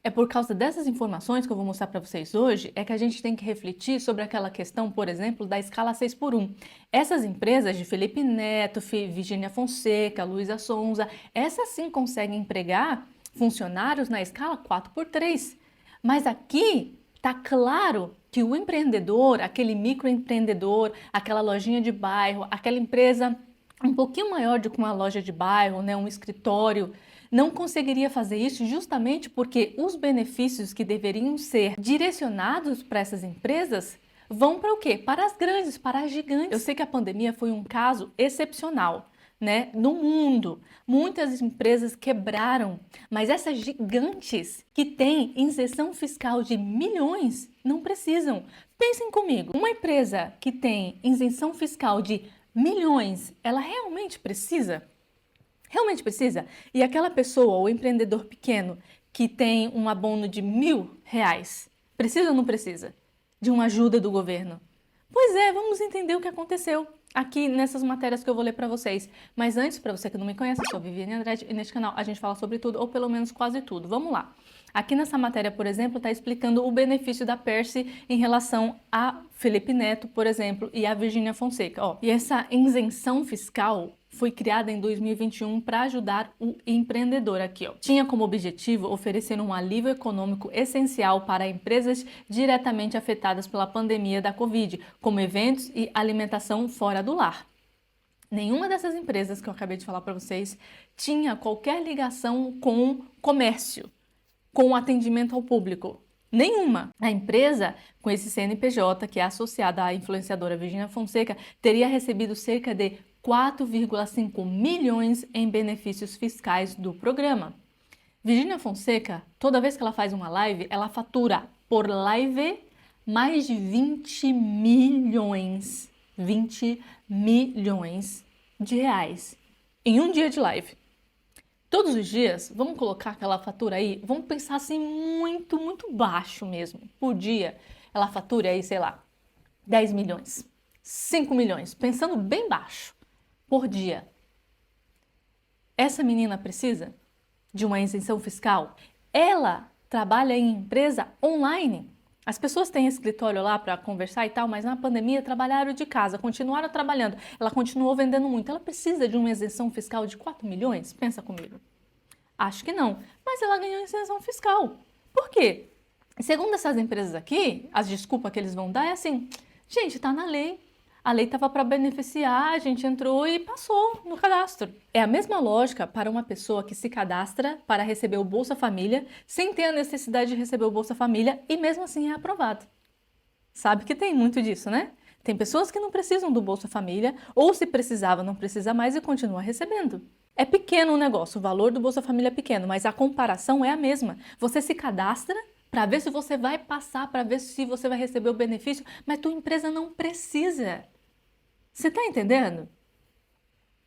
É por causa dessas informações que eu vou mostrar para vocês hoje, é que a gente tem que refletir sobre aquela questão, por exemplo, da escala 6 por 1. Essas empresas de Felipe Neto, Virgínia Fonseca, Luísa Sonza, essas sim conseguem empregar funcionários na escala 4 por 3. Mas aqui tá claro que o empreendedor, aquele microempreendedor, aquela lojinha de bairro, aquela empresa um pouquinho maior do que uma loja de bairro, né, um escritório, não conseguiria fazer isso justamente porque os benefícios que deveriam ser direcionados para essas empresas vão para o quê? Para as grandes, para as gigantes. Eu sei que a pandemia foi um caso excepcional, né? No mundo, muitas empresas quebraram, mas essas gigantes que têm isenção fiscal de milhões não precisam. Pensem comigo, uma empresa que tem isenção fiscal de milhões, ela realmente precisa? Realmente precisa? E aquela pessoa, o empreendedor pequeno, que tem um abono de R$ 1.000, precisa ou não precisa de uma ajuda do governo? Pois é, vamos entender o que aconteceu aqui nessas matérias que eu vou ler para vocês. Mas antes, para você que não me conhece, eu sou Viviane Andrade e neste canal a gente fala sobre tudo, ou pelo menos quase tudo. Vamos lá. Aqui nessa matéria, por exemplo, está explicando o benefício da Perse em relação a Felipe Neto, por exemplo, e a Virgínia Fonseca. Ó, e essa isenção fiscal foi criada em 2021 para ajudar o empreendedor aqui, ó. Tinha como objetivo oferecer um alívio econômico essencial para empresas diretamente afetadas pela pandemia da Covid, como eventos e alimentação fora do lar. Nenhuma dessas empresas que eu acabei de falar para vocês tinha qualquer ligação com comércio, com atendimento ao público. Nenhuma. A empresa, com esse CNPJ, que é associada à influenciadora Virgínia Fonseca, teria recebido cerca de 4,5 milhões em benefícios fiscais do programa. Virgínia Fonseca, toda vez que ela faz uma live, ela fatura por live mais de 20 milhões. 20 milhões de reais em um dia de live. Todos os dias, vamos colocar aquela fatura aí, vamos pensar assim muito, muito baixo mesmo. Por dia, ela fatura aí, sei lá, 10 milhões, 5 milhões, pensando bem baixo, por dia. Essa menina precisa de uma isenção fiscal? Ela trabalha em empresa online. As pessoas têm escritório lá para conversar e tal, mas na pandemia trabalharam de casa, continuaram trabalhando. Ela continuou vendendo muito. Ela precisa de uma isenção fiscal de 4 milhões? Pensa comigo. Acho que não. Mas ela ganhou isenção fiscal. Por quê? Segundo essas empresas aqui, as desculpas que eles vão dar é assim: gente, tá na lei. A lei estava para beneficiar, a gente entrou e passou no cadastro. É a mesma lógica para uma pessoa que se cadastra para receber o Bolsa Família sem ter a necessidade de receber o Bolsa Família e mesmo assim é aprovado. Sabe que tem muito disso, né? Tem pessoas que não precisam do Bolsa Família ou se precisava, não precisa mais e continua recebendo. É pequeno o negócio, o valor do Bolsa Família é pequeno, mas a comparação é a mesma. Você se cadastra para ver se você vai passar, para ver se você vai receber o benefício, mas tua empresa não precisa. Você tá entendendo?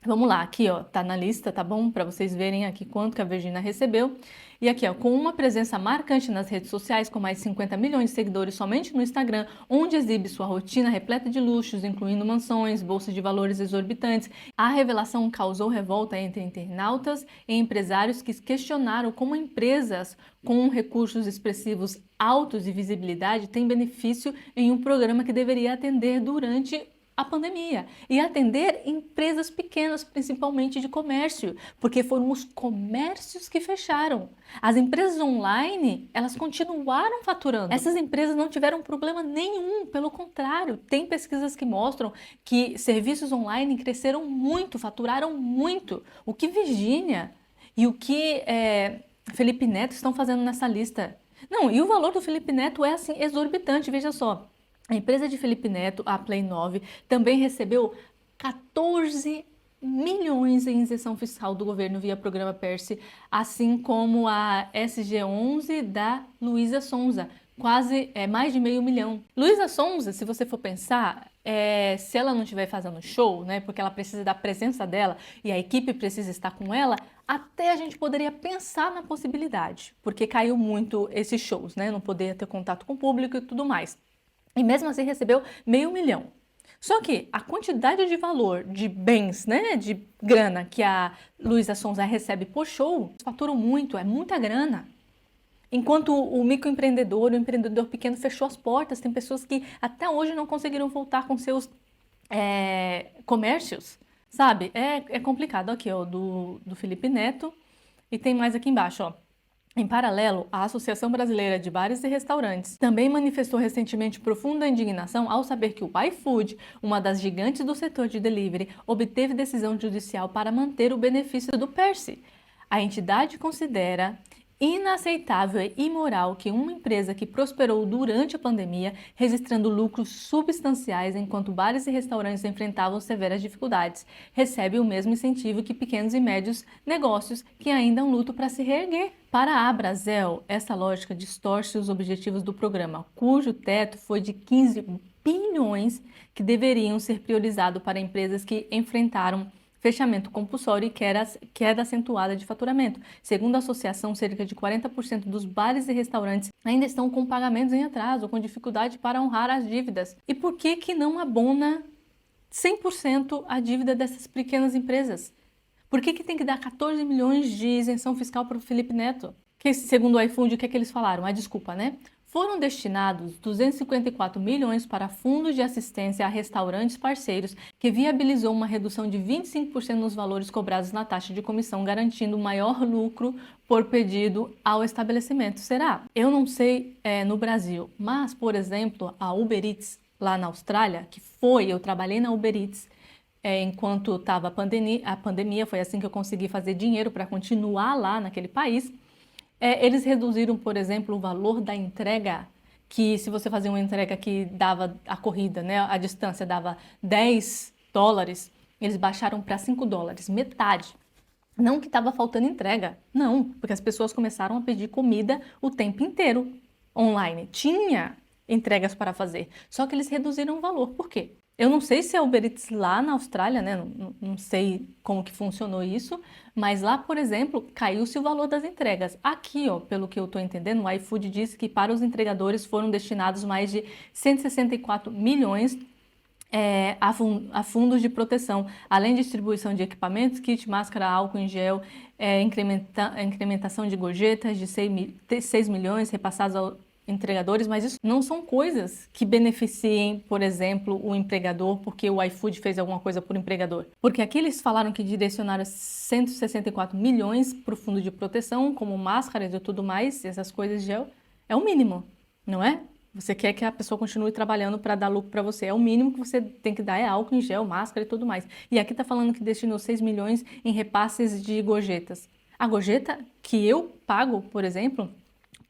Vamos lá, aqui ó, tá na lista, tá bom? Para vocês verem aqui quanto que a Virgínia recebeu. E aqui ó, com uma presença marcante nas redes sociais, com mais de 50 milhões de seguidores somente no Instagram, onde exibe sua rotina repleta de luxos, incluindo mansões, bolsas de valores exorbitantes. A revelação causou revolta entre internautas e empresários que questionaram como empresas com recursos expressivos altos e visibilidade têm benefício em um programa que deveria atender durante a pandemia e atender empresas pequenas, principalmente de comércio, porque foram os comércios que fecharam. As empresas online, elas continuaram faturando. Essas empresas não tiveram problema nenhum, pelo contrário, tem pesquisas que mostram que serviços online cresceram muito, faturaram muito. O que Virgínia e o que Felipe Neto estão fazendo nessa lista? Não, e o valor do Felipe Neto é assim exorbitante, veja só. A empresa de Felipe Neto, a Play 9, também recebeu 14 milhões em isenção fiscal do governo via programa Perse, assim como a SG11 da Luísa Sonza, quase mais de meio milhão. Luísa Sonza, se você for pensar, se ela não estiver fazendo show, né, porque ela precisa da presença dela e a equipe precisa estar com ela, até a gente poderia pensar na possibilidade, porque caiu muito esses shows, né, não poder ter contato com o público e tudo mais. E mesmo assim recebeu meio milhão. Só que a quantidade de valor de bens, né, de grana que a Luísa Sonza recebe por show, faturam muito, é muita grana. Enquanto o microempreendedor, o empreendedor pequeno fechou as portas, tem pessoas que até hoje não conseguiram voltar com seus comércios, sabe? É complicado. Aqui, ó, do Felipe Neto. E tem mais aqui embaixo, ó. Em paralelo, a Associação Brasileira de Bares e Restaurantes também manifestou recentemente profunda indignação ao saber que o iFood, uma das gigantes do setor de delivery, obteve decisão judicial para manter o benefício do PERSE. A entidade considera inaceitável e imoral que uma empresa que prosperou durante a pandemia, registrando lucros substanciais enquanto bares e restaurantes enfrentavam severas dificuldades, recebe o mesmo incentivo que pequenos e médios negócios que ainda lutam para se reerguer. Para a Abrazel, essa lógica distorce os objetivos do programa, cujo teto foi de 15 bilhões que deveriam ser priorizados para empresas que enfrentaram fechamento compulsório e queda acentuada de faturamento. Segundo a associação, cerca de 40% dos bares e restaurantes ainda estão com pagamentos em atraso, com dificuldade para honrar as dívidas. E por que não abona 100% a dívida dessas pequenas empresas? Por que tem que dar 14 milhões de isenção fiscal para o Felipe Neto? Que, segundo o iFood, o que eles falaram? A desculpa, né? Foram destinados 254 milhões para fundos de assistência a restaurantes parceiros, que viabilizou uma redução de 25% nos valores cobrados na taxa de comissão, garantindo maior lucro por pedido ao estabelecimento. Será? Eu não sei no Brasil, mas, por exemplo, a Uber Eats, lá na Austrália, eu trabalhei na Uber Eats, enquanto estava a pandemia, foi assim que eu consegui fazer dinheiro para continuar lá naquele país. Eles reduziram, por exemplo, o valor da entrega, que se você fazia uma entrega que dava a corrida, né, a distância dava $10, eles baixaram para $5, metade. Não que estava faltando entrega, não, porque as pessoas começaram a pedir comida o tempo inteiro online. Tinha entregas para fazer, só que eles reduziram o valor. Por quê? Eu não sei se é Uber Eats lá na Austrália, né? Não sei como que funcionou isso, mas lá, por exemplo, caiu-se o valor das entregas. Aqui, ó, pelo que eu estou entendendo, o iFood disse que para os entregadores foram destinados mais de 164 milhões a fundos de proteção, além de distribuição de equipamentos, kit, máscara, álcool em gel, incrementação de gorjetas de 6 milhões repassados ao entregadores, mas isso não são coisas que beneficiem, por exemplo, o empregador, porque o iFood fez alguma coisa por empregador. Porque aqui eles falaram que direcionaram 164 milhões para o fundo de proteção, como máscaras e tudo mais, essas coisas de gel, é o mínimo, não é? Você quer que a pessoa continue trabalhando para dar lucro para você. É o mínimo que você tem que dar, é álcool em gel, máscara e tudo mais. E aqui está falando que destinou 6 milhões em repasses de gorjetas. A gorjeta que eu pago, por exemplo,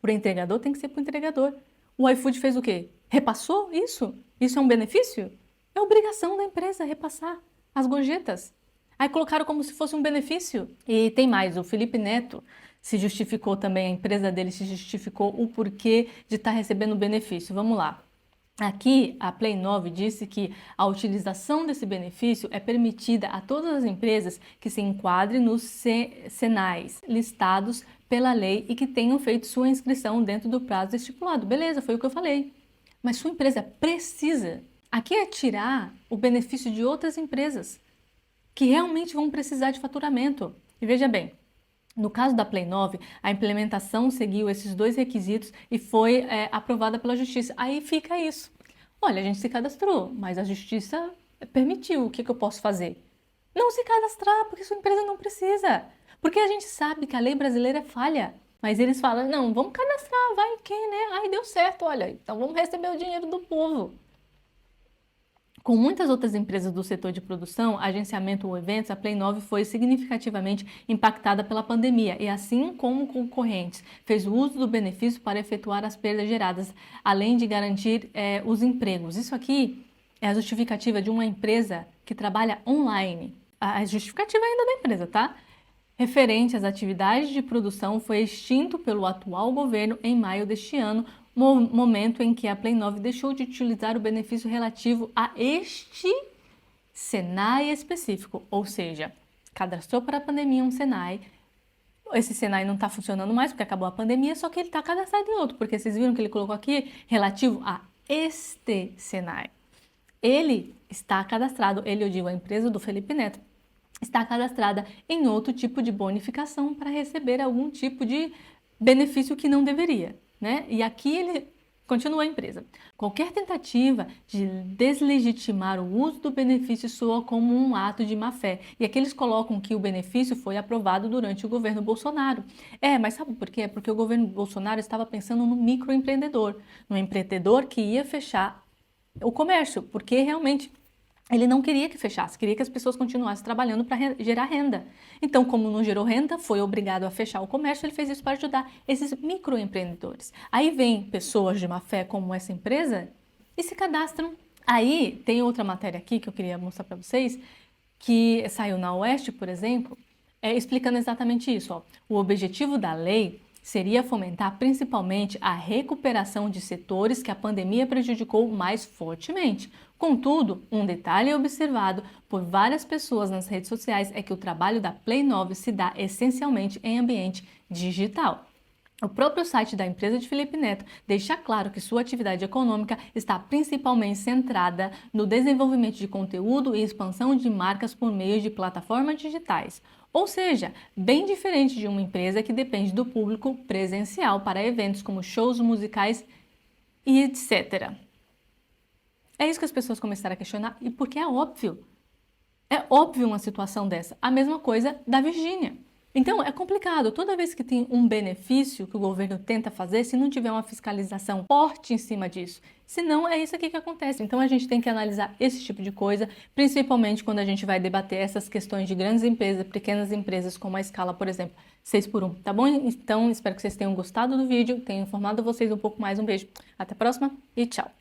para o entregador, tem que ser para o entregador. O iFood fez o quê? Repassou isso? Isso é um benefício? É obrigação da empresa repassar as gorjetas. Aí colocaram como se fosse um benefício. E tem mais, o Felipe Neto se justificou também, a empresa dele se justificou o porquê de estar recebendo benefício. Vamos lá. Aqui, a Play 9 disse que a utilização desse benefício é permitida a todas as empresas que se enquadrem nos SENAIs listados pela lei e que tenham feito sua inscrição dentro do prazo estipulado. Beleza, foi o que eu falei. Mas sua empresa precisa. Aqui é tirar o benefício de outras empresas que realmente vão precisar de faturamento. E veja bem, no caso da Play 9, a implementação seguiu esses dois requisitos e foi aprovada pela Justiça. Aí fica isso. Olha, a gente se cadastrou, mas a Justiça permitiu. O que eu posso fazer? Não se cadastrar, porque sua empresa não precisa. Porque a gente sabe que a lei brasileira é falha. Mas eles falam, não, vamos cadastrar, vai quem, né? Ai, deu certo, olha, então vamos receber o dinheiro do povo. Com muitas outras empresas do setor de produção, agenciamento ou eventos, a Play 9 foi significativamente impactada pela pandemia e, assim como concorrentes, fez o uso do benefício para efetuar as perdas geradas, além de garantir os empregos. Isso aqui é a justificativa de uma empresa que trabalha online. A justificativa ainda da empresa, tá? Referente às atividades de produção, foi extinto pelo atual governo em maio deste ano, momento em que a Play 9 deixou de utilizar o benefício relativo a este SENAI específico, ou seja, cadastrou para a pandemia um SENAI, esse SENAI não está funcionando mais porque acabou a pandemia, só que ele está cadastrado em outro, porque vocês viram que ele colocou aqui relativo a este SENAI. Ele está cadastrado, eu digo, a empresa do Felipe Neto, está cadastrada em outro tipo de bonificação para receber algum tipo de benefício que não deveria, né? E aqui ele continua a empresa. Qualquer tentativa de deslegitimar o uso do benefício soa como um ato de má-fé. E aqui eles colocam que o benefício foi aprovado durante o governo Bolsonaro. Mas sabe por quê? Porque o governo Bolsonaro estava pensando no microempreendedor, no empreendedor que ia fechar o comércio, porque realmente ele não queria que fechasse, queria que as pessoas continuassem trabalhando para gerar renda. Então, como não gerou renda, foi obrigado a fechar o comércio, ele fez isso para ajudar esses microempreendedores. Aí vem pessoas de má fé como essa empresa e se cadastram. Aí tem outra matéria aqui que eu queria mostrar para vocês, que saiu na Oeste, por exemplo, explicando exatamente isso. Ó. O objetivo da lei seria fomentar principalmente a recuperação de setores que a pandemia prejudicou mais fortemente. Contudo, um detalhe observado por várias pessoas nas redes sociais é que o trabalho da Play 9 se dá essencialmente em ambiente digital. O próprio site da empresa de Felipe Neto deixa claro que sua atividade econômica está principalmente centrada no desenvolvimento de conteúdo e expansão de marcas por meio de plataformas digitais. Ou seja, bem diferente de uma empresa que depende do público presencial para eventos como shows musicais e etc. É isso que as pessoas começaram a questionar e porque é óbvio. É óbvio uma situação dessa. A mesma coisa da Virgínia. Então, é complicado. Toda vez que tem um benefício que o governo tenta fazer, se não tiver uma fiscalização forte em cima disso, senão é isso aqui que acontece. Então, a gente tem que analisar esse tipo de coisa, principalmente quando a gente vai debater essas questões de grandes empresas, pequenas empresas, como a escala, por exemplo, 6 por 1, tá bom? Então, espero que vocês tenham gostado do vídeo, tenha informado vocês um pouco mais. Um beijo. Até a próxima e tchau!